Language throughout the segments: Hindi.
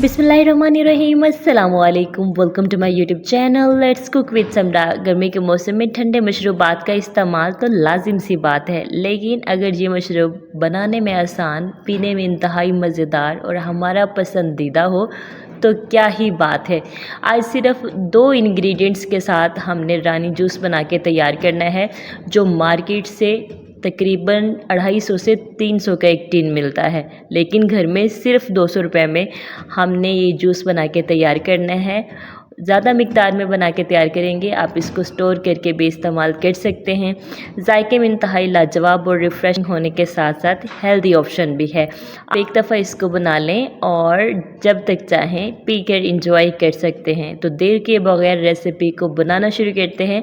बिस्मिल्लाहिर्रहमानिर्रहीम अस्सलामुअलैकुम। Welcome to my YouTube channel let's cook with Samra. गर्मी के मौसम में ठंडे मशरूबात का इस्तेमाल तो लाजिम सी बात है, लेकिन अगर ये मशरूब बनाने में आसान, पीने में इंतहाई मज़ेदार और हमारा पसंदीदा हो तो क्या ही बात है। आज सिर्फ 2 इंग्रेडिएंट्स के साथ हमने रानी जूस बना के तैयार करना है, जो मार्केट से तकरीबन 250 से 300 का एक टिन मिलता है, लेकिन घर में सिर्फ 200 रुपये में हमने ये जूस बना के तैयार करना है। ज़्यादा मिकदार में बना के तैयार करेंगे, आप इसको स्टोर करके भी इस्तेमाल कर सकते हैं। जायके में इंतहाई लाजवाब और रिफ़्रेशिंग होने के साथ साथ हेल्दी ऑप्शन भी है। आप एक दफ़ा इसको बना लें और जब तक चाहें पी कर इंजॉय कर सकते हैं। तो देर के बगैर रेसिपी को बनाना शुरू करते हैं।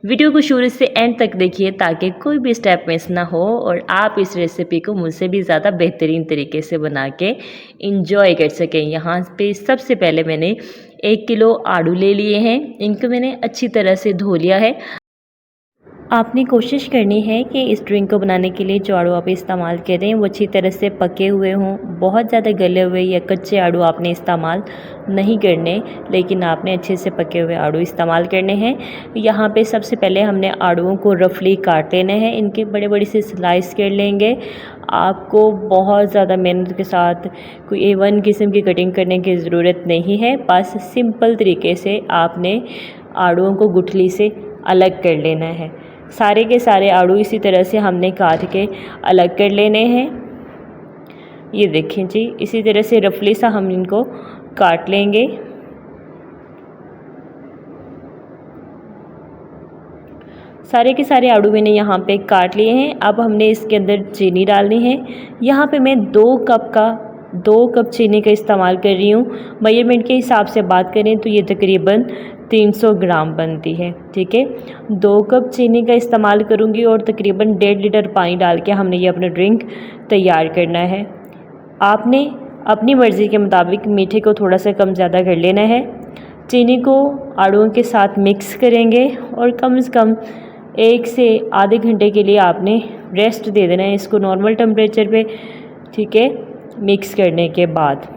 वीडियो को शुरू से एंड तक देखिए ताकि कोई भी स्टेप मिस ना हो और आप इस रेसिपी को मुझसे भी ज़्यादा बेहतरीन तरीके से बना के इंजॉय कर सकें। यहाँ पे सबसे पहले मैंने 1 किलो आड़ू ले लिए हैं। इनको मैंने अच्छी तरह से धो लिया है। आपने कोशिश करनी है कि इस ड्रिंक को बनाने के लिए जो आड़ू आप इस्तेमाल करें वो अच्छी तरह से पके हुए हों। बहुत ज़्यादा गले हुए या कच्चे आड़ू आपने इस्तेमाल नहीं करने, लेकिन आपने अच्छे से पके हुए आड़ू इस्तेमाल करने हैं। यहाँ पे सबसे पहले हमने आड़ूओं को रफली काट लेने हैं। इनके बड़े बड़े से स्लाइस कर लेंगे। आपको बहुत ज़्यादा मेहनत के साथ कोई A1 किस्म की कटिंग करने की ज़रूरत नहीं है। बस सिंपल तरीके से आपने आड़ूओं को गुठली से अलग कर लेना है। सारे के सारे आड़ू इसी तरह से हमने काट के अलग कर लेने हैं। ये देखें जी, इसी तरह से रफली सा हम इनको काट लेंगे। सारे के सारे आड़ू मैंने यहाँ पे काट लिए हैं। अब हमने इसके अंदर चीनी डालनी है। यहाँ पे मैं 2 कप चीनी का इस्तेमाल कर रही हूँ। मेजरमेंट के हिसाब से बात करें तो ये तकरीबन 300 ग्राम बनती है, ठीक है। 2 कप चीनी का इस्तेमाल करूँगी और तकरीबन 1.5 लीटर पानी डाल के हमने ये अपना ड्रिंक तैयार करना है। आपने अपनी मर्ज़ी के मुताबिक मीठे को थोड़ा सा कम ज़्यादा कर लेना है। चीनी को आड़ूओं के साथ मिक्स करेंगे और कम से कम 1 से आधे घंटे के लिए आपने रेस्ट दे देना है इसको नॉर्मल टेम्परेचर पे, ठीक है। मिक्स करने के बाद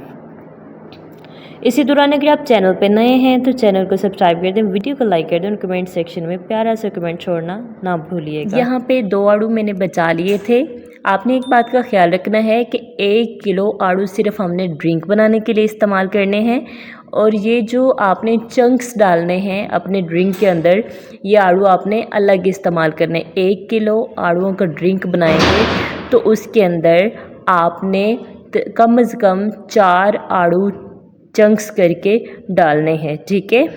इसी दौरान अगर आप चैनल पे नए हैं तो चैनल को सब्सक्राइब कर दें, वीडियो को लाइक कर दें और कमेंट सेक्शन में प्यारा सा कमेंट छोड़ना ना भूलिएगा। यहाँ पे 2 आड़ू मैंने बचा लिए थे। आपने एक बात का ख्याल रखना है कि 1 किलो आड़ू सिर्फ हमने ड्रिंक बनाने के लिए इस्तेमाल करने हैं और ये जो आपने चंक्स डालने हैं अपने ड्रिंक के अंदर, ये आड़ू आपने अलग इस्तेमाल करने। 1 किलो आड़ूओं का ड्रिंक बनाएंगे तो उसके अंदर आपने कम से कम 4 आड़ू चंक्स करके डालने हैं, ठीक है।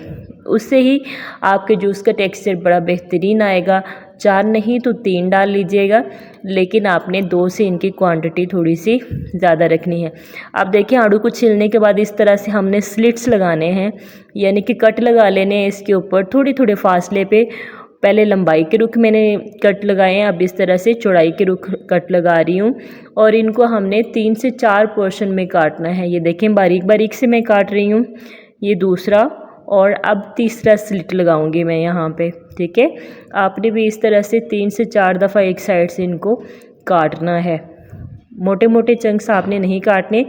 उससे ही आपके जूस का टेक्सचर बड़ा बेहतरीन आएगा। 4 नहीं तो 3 डाल लीजिएगा, लेकिन आपने 2 से इनकी क्वांटिटी थोड़ी सी ज़्यादा रखनी है। आप देखिए आड़ू को छीलने के बाद इस तरह से हमने स्लिट्स लगाने हैं, यानी कि कट लगा लेने हैं इसके ऊपर थोड़े थोड़े फासले पे। पहले लंबाई के रुख मैंने कट लगाए हैं, अब इस तरह से चौड़ाई के रुख कट लगा रही हूँ और इनको हमने 3 से 4 पोर्शन में काटना है। ये देखें बारीक बारीक से मैं काट रही हूँ। ये दूसरा और अब तीसरा स्लिट लगाऊंगी मैं यहाँ पे, ठीक है। आपने भी इस तरह से 3 से 4 दफ़ा एक साइड से इनको काटना है। मोटे मोटे चंक्स आपने नहीं काटने।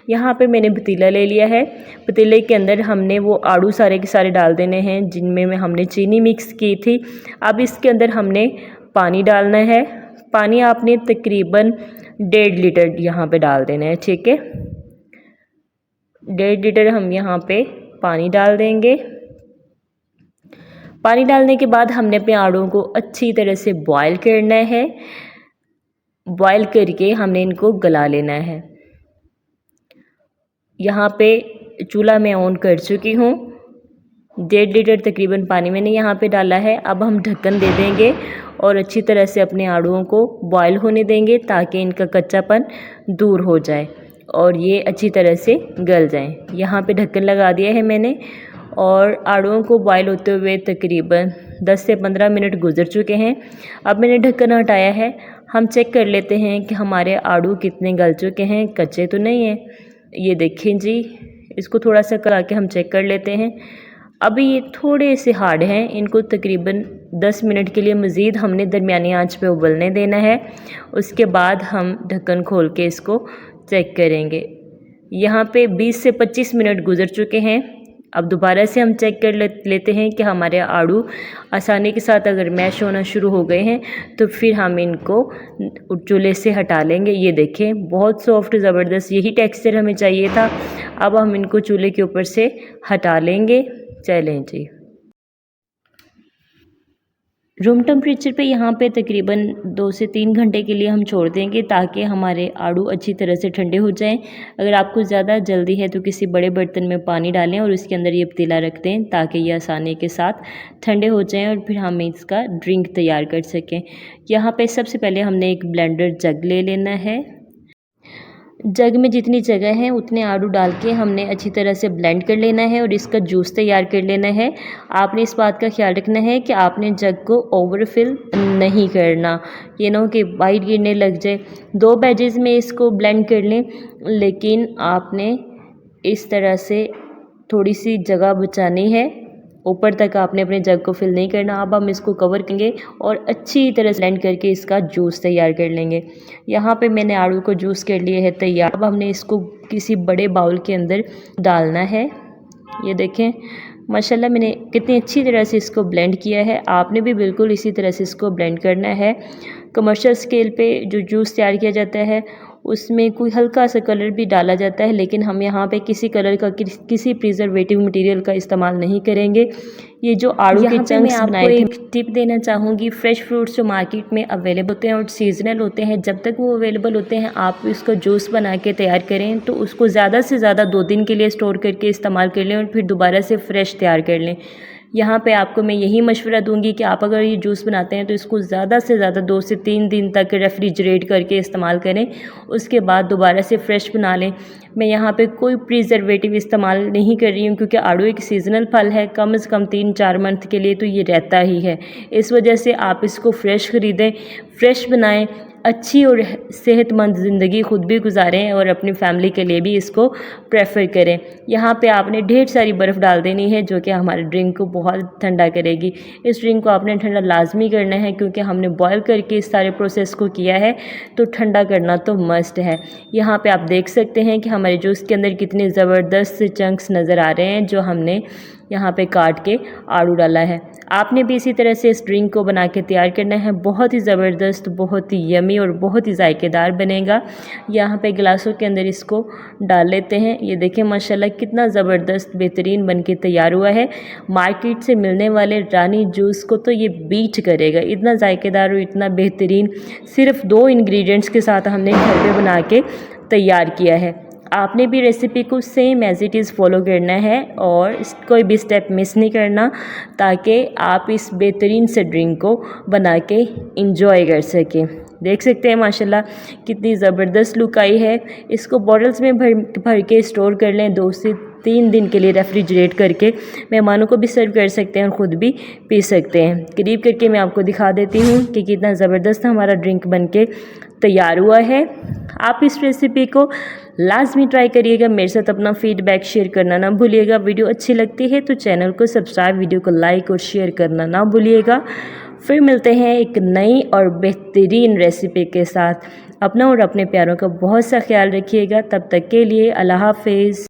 यहाँ पे मैंने पतीला ले लिया है। पतीले के अंदर हमने वो आड़ू सारे के सारे डाल देने हैं जिनमें हमने चीनी मिक्स की थी। अब इसके अंदर हमने पानी डालना है। पानी आपने तकरीबन 1.5 लीटर यहाँ पे डाल देना है, ठीक है। 1.5 लीटर हम यहाँ पे पानी डाल देंगे। पानी डालने के बाद हमने अपने आड़ूओं को अच्छी तरह से बॉयल करना है। बॉयल करके हमने इनको गला लेना है। यहाँ पे चूल्हा मैं ऑन कर चुकी हूँ। 1.5 लीटर तकरीबन पानी मैंने यहाँ पे डाला है। अब हम ढक्कन दे देंगे और अच्छी तरह से अपने आड़ूओं को बॉयल होने देंगे ताकि इनका कच्चापन दूर हो जाए और ये अच्छी तरह से गल जाएं। यहाँ पे ढक्कन लगा दिया है मैंने और आड़ूओं को बॉयल होते हुए तकरीबन 10 से 15 मिनट गुजर चुके हैं। अब मैंने ढक्कन हटाया है। हम चेक कर लेते हैं कि हमारे आड़ू कितने गल चुके हैं, कच्चे तो नहीं हैं। ये देखें जी, इसको थोड़ा सा करा के हम चेक कर लेते हैं। अभी ये थोड़े से हार्ड हैं, इनको तकरीबन 10 मिनट के लिए मज़ीद हमने दरमियानी आंच पे उबलने देना है। उसके बाद हम ढक्कन खोल के इसको चेक करेंगे। यहाँ पे 20 से 25 मिनट गुजर चुके हैं। अब दोबारा से हम चेक कर लेते हैं कि हमारे आड़ू आसानी के साथ अगर मैश होना शुरू हो गए हैं तो फिर हम इनको चूल्हे से हटा लेंगे। ये देखें बहुत सॉफ्ट ज़बरदस्त यही टेक्सचर हमें चाहिए था। अब हम इनको चूल्हे के ऊपर से हटा लेंगे। चलें जी, रूम टेम्परेचर पे यहाँ पे तकरीबन 2 से 3 घंटे के लिए हम छोड़ देंगे ताकि हमारे आड़ू अच्छी तरह से ठंडे हो जाएं। अगर आपको ज़्यादा जल्दी है तो किसी बड़े बर्तन में पानी डालें और उसके अंदर ये पतीला रख दें ताकि ये आसानी के साथ ठंडे हो जाएं और फिर हम इसका ड्रिंक तैयार कर सकें। यहाँ पे सबसे पहले हमने एक ब्लेंडर जग ले लेना है। जग में जितनी जगह है उतने आड़ू डाल के हमने अच्छी तरह से ब्लेंड कर लेना है और इसका जूस तैयार कर लेना है। आपने इस बात का ख्याल रखना है कि आपने जग को ओवरफिल नहीं करना, ये ना हो कि वाइट गिरने लग जाए। 2 बैचेस में इसको ब्लेंड कर लें, लेकिन आपने इस तरह से थोड़ी सी जगह बचानी है। ऊपर तक आपने अपने जग को फिल नहीं करना। अब हम इसको कवर करेंगे और अच्छी तरह से ब्लेंड करके इसका जूस तैयार कर लेंगे। यहाँ पे मैंने आड़ू को जूस कर लिया है तैयार। अब हमने इसको किसी बड़े बाउल के अंदर डालना है। ये देखें माशाल्लाह मैंने कितनी अच्छी तरह से इसको ब्लेंड किया है। आपने भी बिल्कुल इसी तरह से इसको ब्लेंड करना है। कमर्शियल स्केल पे जो जूस तैयार किया जाता है उसमें कोई हल्का सा कलर भी डाला जाता है, लेकिन हम यहाँ पे किसी कलर का किसी प्रिजर्वेटिव मटेरियल का इस्तेमाल नहीं करेंगे। ये जो आड़ू के चंक्स बनाए थे, एक टिप देना चाहूँगी, फ्रेश फ्रूट्स जो मार्केट में अवेलेबल होते हैं और सीजनल होते हैं, जब तक वो अवेलेबल होते हैं आप इसको जूस बना के तैयार करें तो उसको ज़्यादा से ज़्यादा 2 दिन के लिए स्टोर करके इस्तेमाल कर लें और फिर दोबारा से फ्रेश तैयार कर लें। यहाँ पे आपको मैं यही मशवरा दूंगी कि आप अगर ये जूस बनाते हैं तो इसको ज़्यादा से ज़्यादा 2 से 3 दिन तक रेफ्रिजरेट करके इस्तेमाल करें, उसके बाद दोबारा से फ्रेश बना लें। मैं यहाँ पे कोई प्रिजर्वेटिव इस्तेमाल नहीं कर रही हूँ क्योंकि आड़ू एक सीज़नल फल है, कम से कम 3-4 मंथ के लिए तो ये रहता ही है। इस वजह से आप इसको फ्रेश ख़रीदें, फ्रेश बनाएं, अच्छी और सेहतमंद ज़िंदगी खुद भी गुजारें और अपनी फैमिली के लिए भी इसको प्रेफर करें। यहाँ पे आपने ढेर सारी बर्फ़ डाल देनी है जो कि हमारे ड्रिंक को बहुत ठंडा करेगी। इस ड्रिंक को आपने ठंडा लाजमी करना है क्योंकि हमने बॉयल करके इस सारे प्रोसेस को किया है, तो ठंडा करना तो मस्ट है। यहाँ पे आप देख सकते हैं कि हमारे जूस के अंदर कितने ज़बरदस्त से चंक्स नज़र आ रहे हैं जो हमने यहाँ पे काट के आड़ू डाला है। आपने भी इसी तरह से इस ड्रिंक को बना के तैयार करना है। बहुत ही ज़बरदस्त, बहुत ही यमी और बहुत ही जायकेदार बनेगा। यहाँ पे गिलासों के अंदर इसको डाल लेते हैं। ये देखें माशाल्लाह कितना ज़बरदस्त बेहतरीन बन के तैयार हुआ है। मार्केट से मिलने वाले रानी जूस को तो ये बीट करेगा, इतना जायकेदार और इतना बेहतरीन। सिर्फ 2 इंग्रेडिएंट्स के साथ हमने घर पे बना के तैयार किया है। आपने भी रेसिपी को same as it is follow करना है और कोई भी स्टेप मिस नहीं करना ताकि आप इस बेहतरीन से ड्रिंक को बना के इंजॉय कर सकें। देख सकते हैं माशाल्लाह कितनी ज़बरदस्त लुक आई है। इसको बॉटल्स में भर के स्टोर कर लें 2 से 3 दिन के लिए रेफ्रिजरेट करके। मेहमानों को भी सर्व कर सकते हैं और ख़ुद भी पी सकते हैं। करीब करके मैं आपको दिखा देती हूँ कि कितना ज़बरदस्त हमारा ड्रिंक बन के तैयार हुआ है। आप इस रेसिपी को लाजमी ट्राई करिएगा। मेरे साथ अपना फीडबैक शेयर करना ना भूलिएगा। वीडियो अच्छी लगती है तो चैनल को सब्सक्राइब, वीडियो को लाइक और शेयर करना ना भूलिएगा। फिर मिलते हैं एक नई और बेहतरीन रेसिपी के साथ। अपना और अपने प्यारों का बहुत सा ख्याल रखिएगा। तब तक के लिए अल्लाह हाफ़िज़।